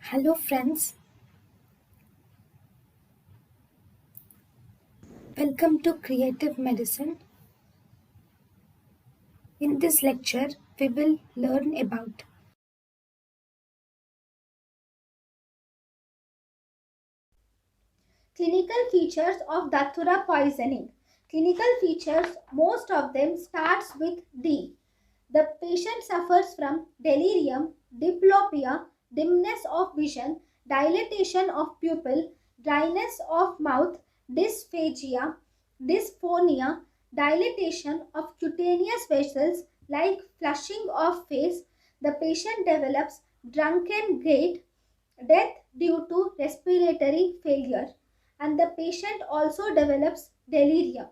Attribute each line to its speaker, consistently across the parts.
Speaker 1: Hello, friends. Welcome to Creative Medicine. In this lecture, we will learn about
Speaker 2: Clinical features of Datura poisoning. Clinical features, most of them starts with D. The patient suffers from delirium, diplopia, dimness of vision, dilatation of pupil, dryness of mouth, dysphagia, dysphonia, dilatation of cutaneous vessels like flushing of face. The patient develops drunken gait, death due to respiratory failure, and the patient also develops delirium.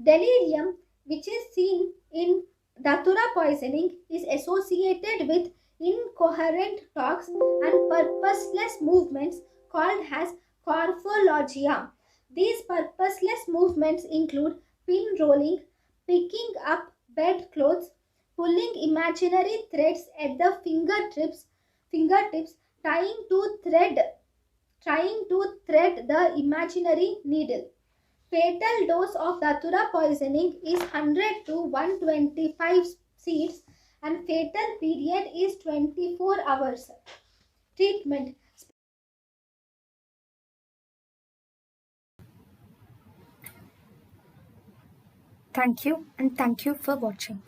Speaker 2: Delirium, which is seen in Datura poisoning, is associated with incoherent talks and purposeless movements called as corphologia. These purposeless movements include pin rolling, picking up bedclothes, pulling imaginary threads at the fingertips, trying to thread the imaginary needle. Fatal dose of Datura poisoning is 100 to 125 seeds and fatal period is 24 hours. Treatment.
Speaker 1: thank you and thank you for watching.